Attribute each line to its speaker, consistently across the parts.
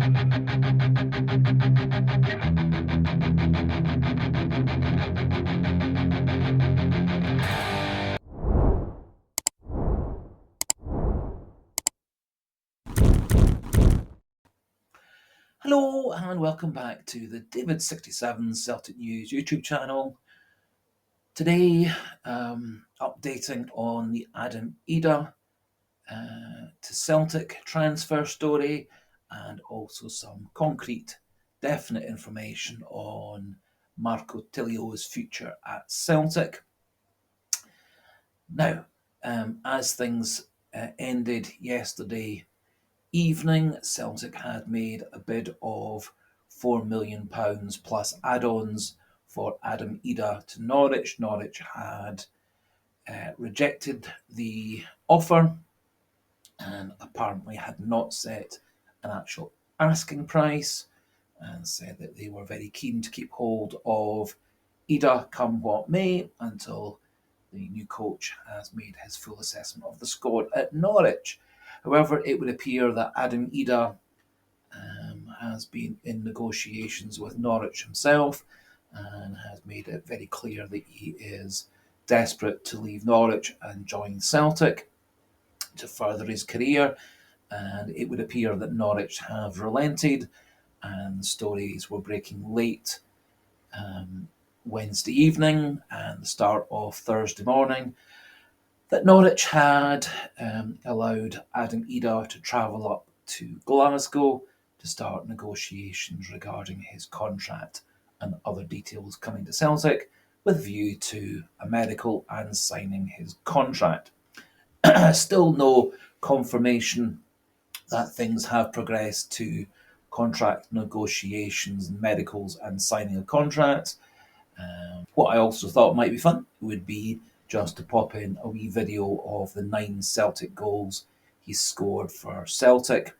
Speaker 1: Hello and welcome back to the David67 Celtic News YouTube channel. Today, updating on the Idah to Celtic transfer story, and also some concrete, definite information on Marco Tilio's future at Celtic. Now, as things ended yesterday evening, Celtic had made a bid of £4 million plus add-ons for Adam Idah to Norwich. Norwich had rejected the offer and apparently had not set an actual asking price, and said that they were very keen to keep hold of Idah come what may until the new coach has made his full assessment of the squad at Norwich. However, it would appear that Adam Idah has been in negotiations with Norwich himself and has made it very clear that he is desperate to leave Norwich and join Celtic to further his career. And it would appear that Norwich have relented, and stories were breaking late Wednesday evening and the start of Thursday morning that Norwich had allowed Adam Idah to travel up to Glasgow to start negotiations regarding his contract and other details coming to Celtic, with view to a medical and signing his contract. Still no confirmation that things have progressed to contract negotiations, medicals, and signing of contracts. What I also thought might be fun would be just to pop in a wee video of the 9 Celtic goals he scored for Celtic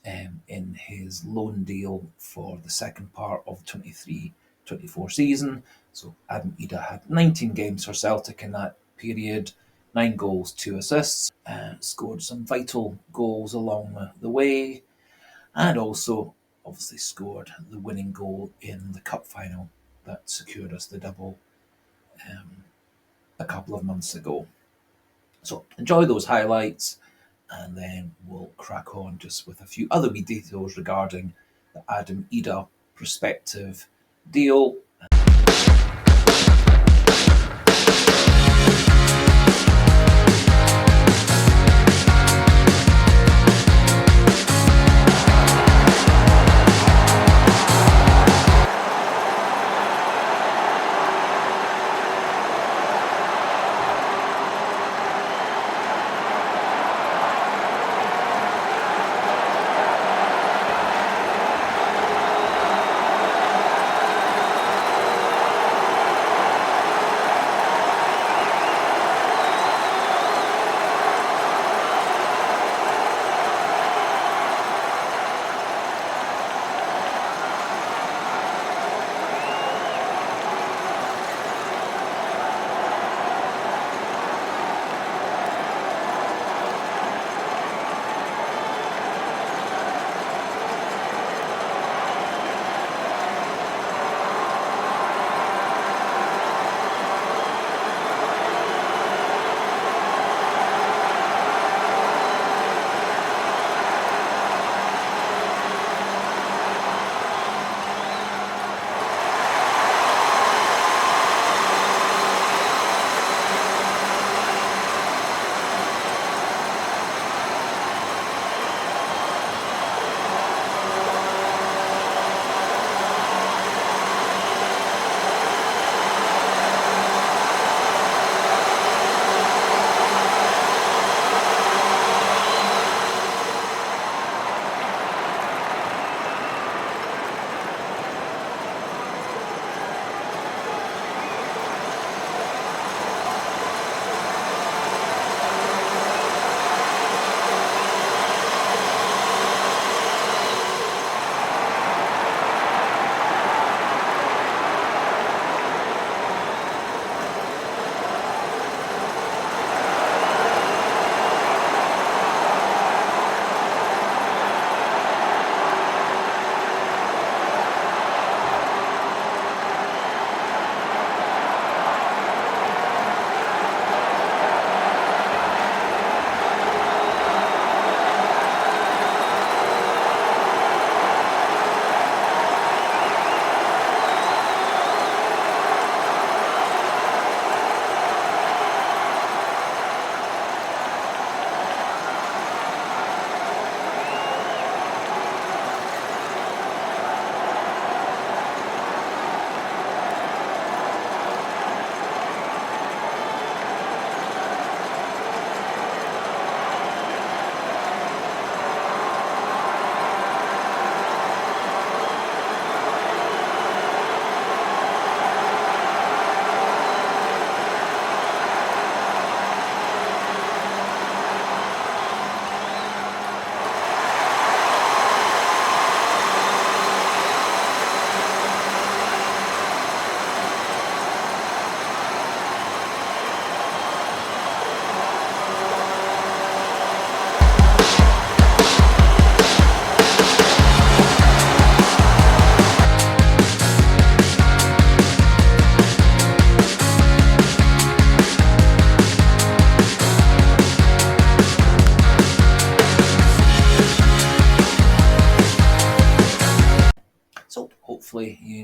Speaker 1: in his loan deal for the second part of the 23-24 season. So Adam Idah had 19 games for Celtic in that period, 9 goals, 2 assists, scored some vital goals along the way, and also obviously scored the winning goal in the cup final that secured us the double a couple of months ago. So enjoy those highlights, and then we'll crack on just with a few other wee details regarding the Adam Idah prospective deal.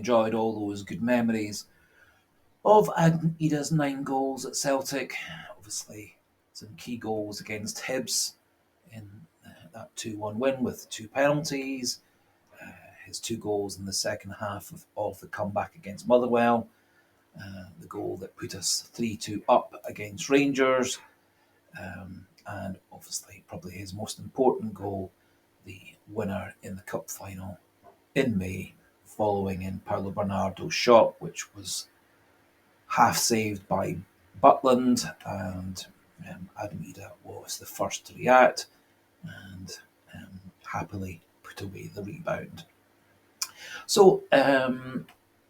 Speaker 1: enjoyed all those good memories of Idah's 9 goals at Celtic. Obviously, some key goals against Hibs in that 2-1 win with 2 penalties. His 2 goals in the second half of the comeback against Motherwell. The goal that put us 3-2 up against Rangers. And obviously, probably his most important goal, the winner in the cup final in May, following in Paulo Bernardo's shot, which was half saved by Butland, and Adam Idah was the first to react and happily put away the rebound. So,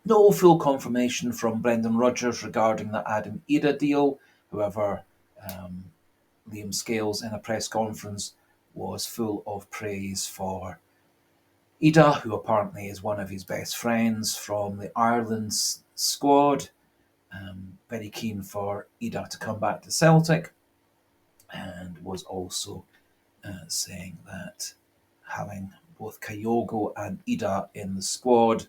Speaker 1: no full confirmation from Brendan Rodgers regarding the Adam Idah deal. However, Liam Scales in a press conference was full of praise for Idah, who apparently is one of his best friends from the Ireland squad. Very keen for Idah to come back to Celtic, and was also saying that having both Kyogo and Idah in the squad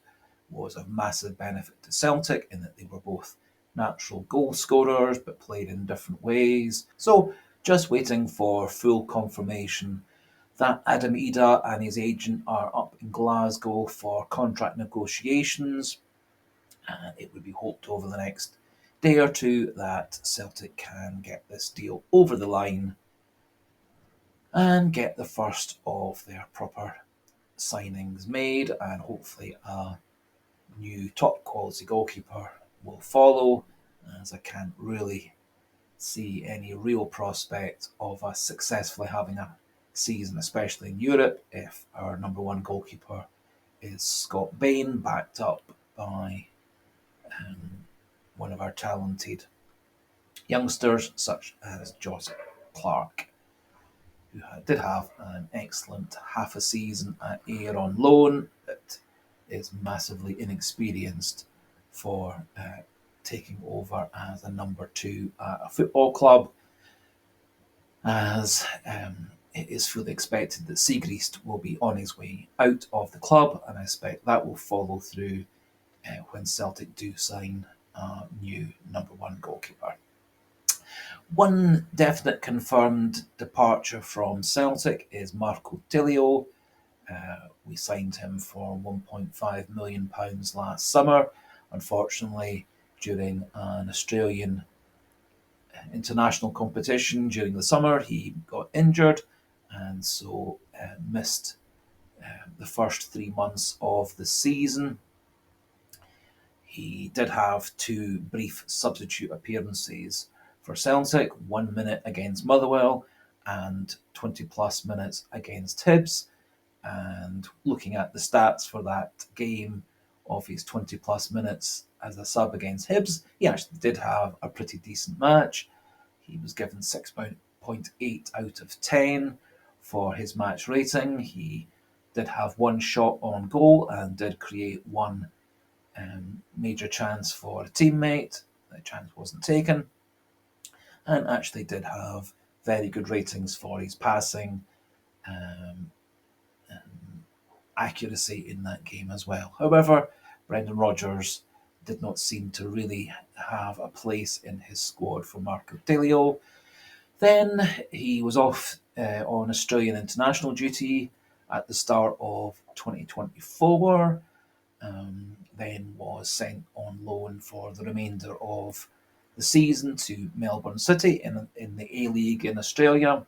Speaker 1: was of massive benefit to Celtic, in that they were both natural goal scorers but played in different ways. So just waiting for full confirmation that Adam Idah and his agent are up in Glasgow for contract negotiations. And it would be hoped over the next day or two that Celtic can get this deal over the line and get the first of their proper signings made, and hopefully a new top quality goalkeeper will follow, as I can't really see any real prospect of us successfully having a season, especially in Europe, if our number one goalkeeper is Scott Bain, backed up by one of our talented youngsters, such as Josh Clark, who did have an excellent half a season at Ayr on loan, but is massively inexperienced for taking over as a number 2 at a football club, as it is fully expected that Siegrist will be on his way out of the club, and I expect that will follow through when Celtic do sign a new number 1 goalkeeper. One definite confirmed departure from Celtic is Marco Tilio. We signed him for £1.5 million last summer. Unfortunately, during an Australian international competition during the summer, he got injured and so missed the first 3 months of the season. He did have 2 brief substitute appearances for Celtic, 1 minute against Motherwell and 20 plus minutes against Hibs. And looking at the stats for that game of his 20 plus minutes as a sub against Hibs, he actually did have a pretty decent match. He was given 6.8 out of 10 for his match rating. He did have 1 shot on goal and did create 1 major chance for a teammate. The chance wasn't taken. And actually did have very good ratings for his passing accuracy in that game as well. However, Brendan Rodgers did not seem to really have a place in his squad for Marco Tilio. Then he was off on Australian international duty at the start of 2024, then was sent on loan for the remainder of the season to Melbourne City in the A-League in Australia.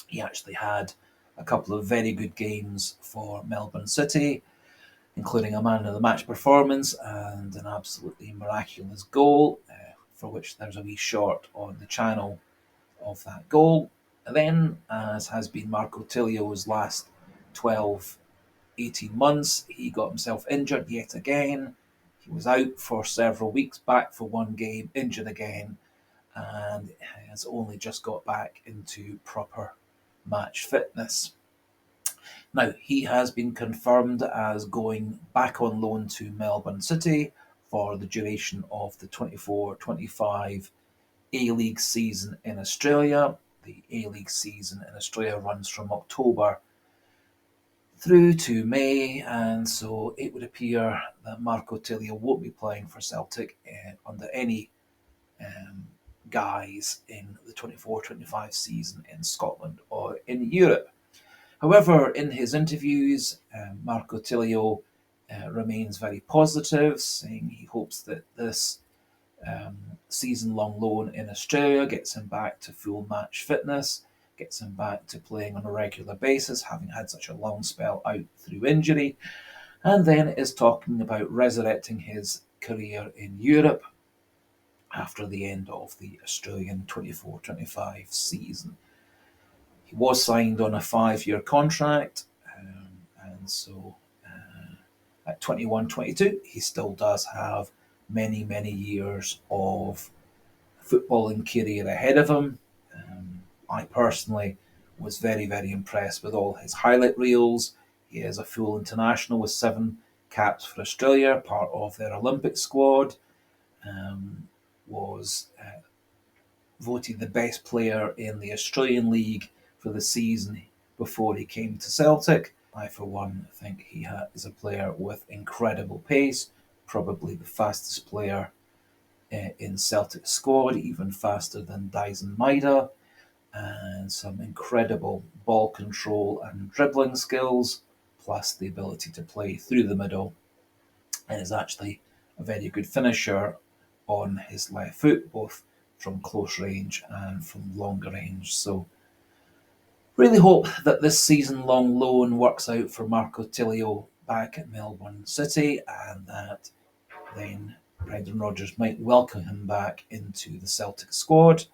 Speaker 1: He actually had a couple of very good games for Melbourne City, including a man of the match performance and an absolutely miraculous goal, for which there's a wee short on the channel of that goal. And then, as has been Marco Tilio's last 18 months, he got himself injured yet again. He was out for several weeks, back for 1 game, injured again, and has only just got back into proper match fitness. Now, he has been confirmed as going back on loan to Melbourne City for the duration of the 24-25 A-League season in Australia. The A-League season in Australia runs from October through to May, and so it would appear that Marco Tilio won't be playing for Celtic under any guise in the 24-25 season in Scotland or in Europe. However, in his interviews, Marco Tilio remains very positive, saying he hopes that this season-long loan in Australia gets him back to full match fitness, gets him back to playing on a regular basis, having had such a long spell out through injury, and then is talking about resurrecting his career in Europe after the end of the Australian 24-25 season. He was signed on a 5-year contract, and so at 21-22, he still does have many, many years of footballing career ahead of him. I personally was very, very impressed with all his highlight reels. He is a full international with 7 caps for Australia, part of their Olympic squad. Was voted the best player in the Australian League for the season before he came to Celtic. I, for one, think he is a player with incredible pace, probably the fastest player in Celtic squad, even faster than Dyson Idah, and some incredible ball control and dribbling skills, plus the ability to play through the middle, and is actually a very good finisher on his left foot, both from close range and from longer range. So really hope that this season-long loan works out for Marco Tilio back at Melbourne City, and that then Brendan Rodgers might welcome him back into the Celtic squad.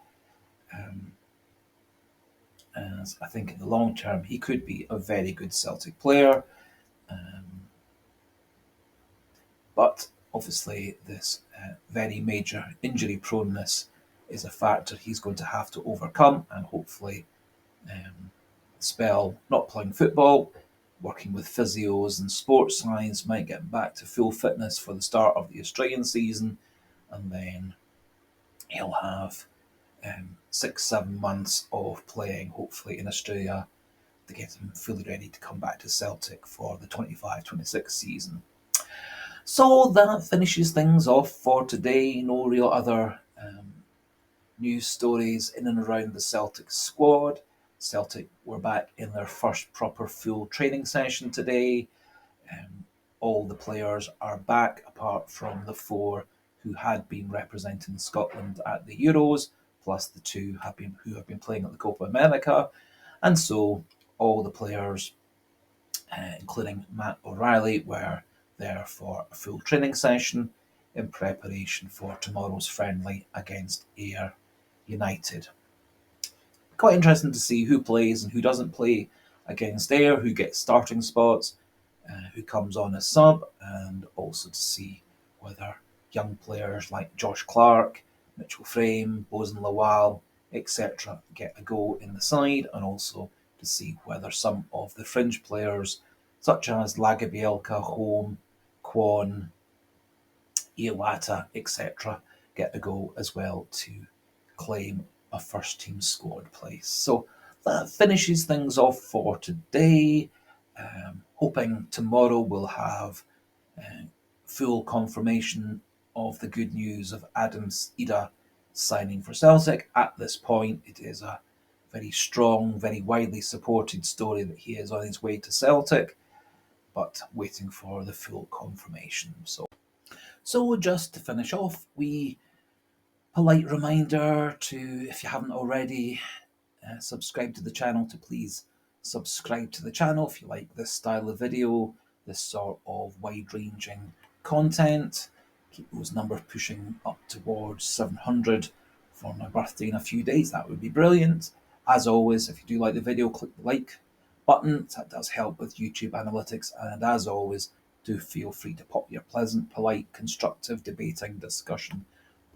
Speaker 1: As I think in the long term, he could be a very good Celtic player. But obviously, this very major injury proneness is a factor he's going to have to overcome, and hopefully spell not playing football, working with physios and sports science might get him back to full fitness for the start of the Australian season, and then he'll have 6-7 months of playing, hopefully in Australia, to get him fully ready to come back to Celtic for the 25-26 season. So that finishes things off for today. No real other news stories in and around the Celtic squad. Celtic were back in their first proper full training session today. All the players are back apart from the 4 who had been representing Scotland at the Euros, plus the 2 who have been playing at the Copa America. And so all the players, including Matt O'Reilly, were there for a full training session in preparation for tomorrow's friendly against Ayr United. Quite interesting to see who plays and who doesn't play against Ayr, who gets starting spots, who comes on as sub, and also to see whether young players like Josh Clark, Mitchell Frame, Bozen Lawal, etc. get a go in the side, and also to see whether some of the fringe players such as Lagabielka, Home, Kwon, Iwata, etc. get a go as well to claim a first team squad place. So that finishes things off for today. Hoping tomorrow we'll have full confirmation of the good news of Idah signing for Celtic. At this point, it is a very strong, very widely supported story that he is on his way to Celtic, but waiting for the full confirmation. So just to finish off, polite reminder to, if you haven't already, subscribe to the channel, to please subscribe to the channel if you like this style of video, this sort of wide-ranging content. Keep those numbers pushing up towards 700 for my birthday in a few days. That would be brilliant. As always, if you do like the video, click the like button. That does help with YouTube analytics. And as always, do feel free to pop your pleasant, polite, constructive, debating discussion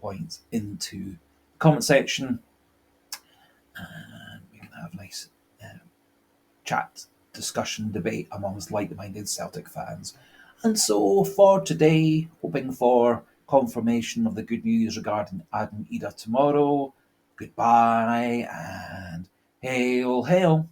Speaker 1: points into the comment section. And we can have a nice chat, discussion, debate amongst like-minded Celtic fans. And so for today, hoping for confirmation of the good news regarding Adam Idah tomorrow. Goodbye and hail, hail.